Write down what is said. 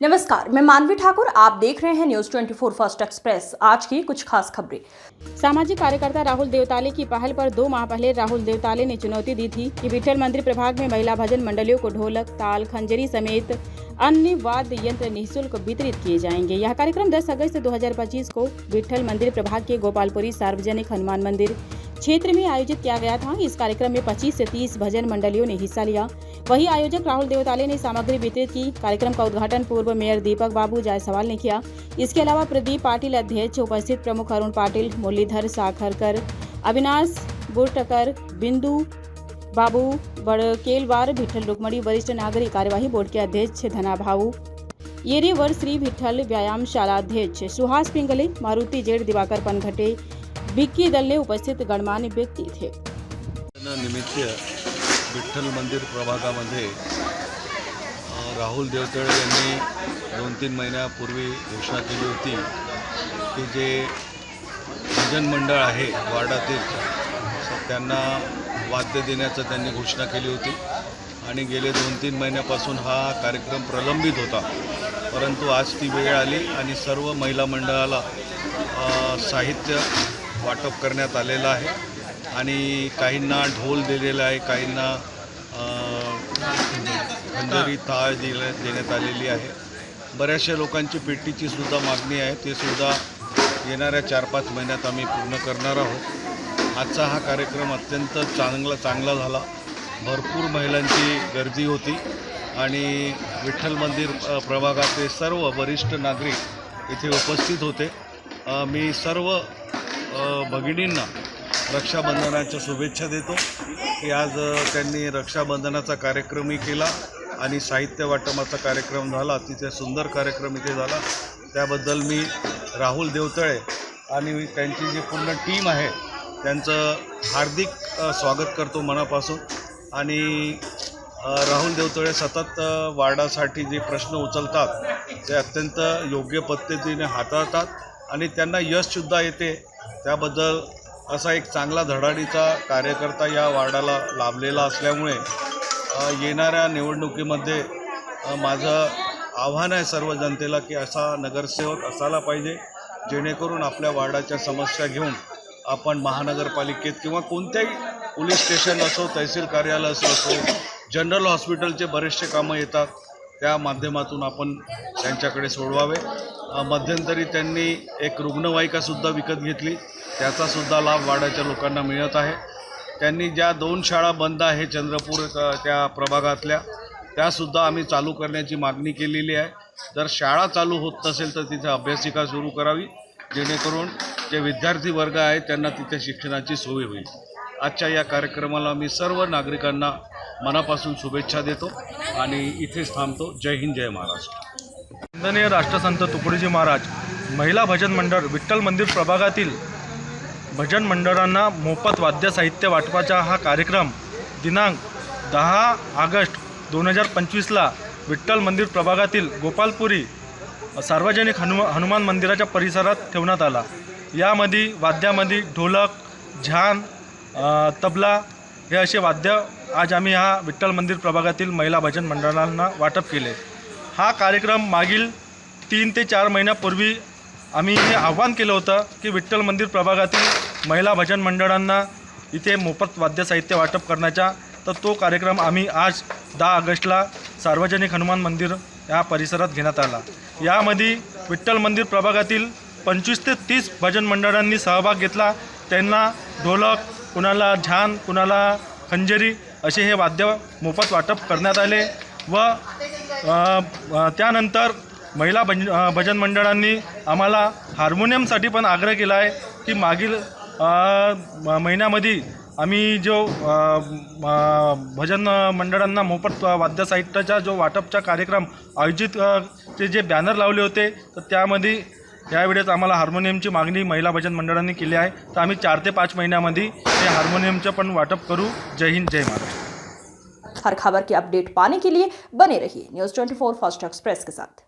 नमस्कार, मैं मानवी ठाकुर। आप देख रहे हैं न्यूज 24 फर्स्ट एक्सप्रेस। आज की कुछ खास खबरें। सामाजिक कार्यकर्ता राहुल देवताले की पहल पर 2 माह पहले राहुल देवताले ने चुनौती दी थी कि विठल मंदिर प्रभाग में महिला भजन मंडलियों को ढोलक, ताल, खंजरी समेत अन्य वाद्य यंत्र निःशुल्क वितरित किए जाएंगे। यह कार्यक्रम 10 अगस्त 2025 को विठल मंदिर प्रभाग के गोपालपुरी सार्वजनिक हनुमान मंदिर क्षेत्र में आयोजित किया गया था। इस कार्यक्रम में 25 से 30 भजन मंडलियों ने हिस्सा लिया। वहीं आयोजक राहुल देवताले ने सामग्री वितरित की। कार्यक्रम का उद्घाटन पूर्व मेयर दीपक बाबू जायसवाल ने किया। इसके अलावा प्रदीप पाटिल अध्यक्ष, उपस्थित प्रमुख अरुण पाटिल, मुरलीधर साखरकर, अविनाश बुरटकर, बिंदु बाबू बड़केलवार, विठल रुक्मणी, वरिष्ठ नागरिक कार्यवाही बोर्ड के अध्यक्ष धना भाऊ येरेवर, श्री विठल व्यायामशाला अध्यक्ष सुहास पिंगले, मारुति जेड, दिवाकर पनघटे, विक्की दल ने उपस्थित गणमान्य व्यक्ती थे। निमित्त विठ्ठल मंदिर प्रभागामध्ये राहुल देवतळे यांनी 2-3 महिन्यापूर्वी घोषणा केली होती की जे भजन मंडळ आहे वार्डातील त्यांना वाद्य देण्याचं त्यांनी घोषणा केली होती आणि गेले 2-3 महिन्यापासून हा कार्यक्रम प्रलंबित होता। परंतु आज ती वेळ आली आणि सर्व महिला मंडळाला साहित्य वाटप करण्यात आलेलं आहे आणि काहींना ढोल दिलेला आहे, काहींना खंजरी ताळ देण्यात आलेली आहे। बऱ्याचशा लोकांची पेटीची सुद्धा मागणी आहे, ते सुद्धा येणाऱ्या 4-5 महिन्यात आम्ही पूर्ण करणार आहोत। आजचा हा कार्यक्रम अत्यंत चांगला झाला। भरपूर महिलांची गर्दी होती आणि विठ्ठल मंदिर प्रभागाचे सर्व वरिष्ठ नागरिक इथे उपस्थित होते। मी सर्व भगिनींना रक्षाबंधनाच्या शुभेच्छा देतो की आज त्यांनी रक्षाबंधनाचा कार्यक्रमही केला आणि साहित्य वाटपाचा कार्यक्रम झाला। अतिशय सुंदर कार्यक्रम इथे झाला। त्याबद्दल मी राहुल देवतळे आणि त्यांची जी पूर्ण टीम आहे त्यांचं हार्दिक स्वागत करतो मनापासून। आणि राहुल देवतळे सतत वार्डासाठी जे प्रश्न उचलतात ते अत्यंत योग्य पद्धतीने हाताळतात आणि त्यांना यशसुद्धा येते। त्याबद्दल असा एक चांगला धडाडीचा कार्यकर्ता या वार्डाला लाभलेला असल्यामुळे येणाऱ्या निवडणुकीमध्ये माझं आव्हान आहे सर्व जनतेला की असा नगरसेवक असायला पाहिजे जेणेकरून आपल्या वार्डाच्या समस्या घेऊन आपण महानगरपालिकेत किंवा कोणत्याही पोलीस स्टेशन असो, तहसील कार्यालय असो, जनरल हॉस्पिटलचे बरेचसे कामं येतात, त्या माध्यमातून आपण त्यांच्याकडे सोडवावे। मध्यंतरी त्यांनी एक रुग्णवाहिकासुद्धा विकत घेतली, त्याचासुद्धा लाभ वार्डाच्या लोकांना मिळत आहे। त्यांनी ज्या 2 शाळा बंद आहे चंद्रपूर त्या प्रभागातल्या त्यासुद्धा आम्ही चालू करण्याची मागणी केलेली आहे। जर शाळा चालू होत नसेल तर तिथे अभ्यासिका सुरू करावी जेणेकरून जे विद्यार्थी वर्ग आहे त्यांना तिथे शिक्षणाची सोय होईल। आजच्या या कार्यक्रमाला मी सर्व नागरिकांना मनापासून शुभेच्छा देतो आणि इथेच थांबतो। जय हिंद, जय महाराष्ट्र। वंदनीय राष्ट्रसंत तुकडोजी महाराज महिला भजन मंडळ विठ्ठल मंदिर प्रभागातील भजन मंडळांना मोफत वाद्य साहित्य वाटपाचा हा कार्यक्रम दिनांक 10 ऑगस्ट 2025ला विठ्ठल मंदिर प्रभागातील गोपालपुरी सार्वजनिक हनुमान मंदिराच्या परिसरात ठेवण्यात आला। यामध्ये वाद्यामध्ये ढोलक, झान, तबला हे असे वाद्य आज आम्ही ह्या विठ्ठल मंदिर प्रभागातील महिला भजन मंडळांना वाटप केले। हा कार्यक्रम मागील 3 ते 4 महिन्यापूर्वी आम्ही हे आव्हान केलं होतं की विठ्ठल मंदिर प्रभागातील महिला भजन मंडळांना इथे मोफत वाद्य साहित्य वाटप करण्याचा, तर तो कार्यक्रम आम्ही आज 10 ऑगस्टला सार्वजनिक हनुमान मंदिर या परिसरात घेण्यात आला। यामध्ये विठ्ठल मंदिर प्रभागातील 25 ते 30 भजन मंडळांनी सहभाग घेतला। त्यांना ढोलक, कुणाला झान, कुणाला खंजरी असे हे वाद्य मोफत वाटप करण्यात आले व त्यानंतर महिला भजन मंडळांनी आम्हाला हार्मोनियमसाठी पण आग्रह केला आहे की मागील महिन्यामध्ये आम्ही जो भजन मंडळांना मोफत वाद्य साहित्याचा जो वाटपचा कार्यक्रम आयोजित ते जे बॅनर लावले होते तर त्यामध्ये यावेळेस आम्हाला हार्मोनियमची मागणी महिला भजन मंडळांनी केली आहे। तर आम्ही 4 ते 5 महिन्यामध्ये हे हार्मोनियमचं पण वाटप करू। जय हिंद, जय महाराष्ट्र। हर खबर की अपडेट पाने के लिए बने रहिए न्यूज 24 फर्स्ट एक्सप्रेस के साथ।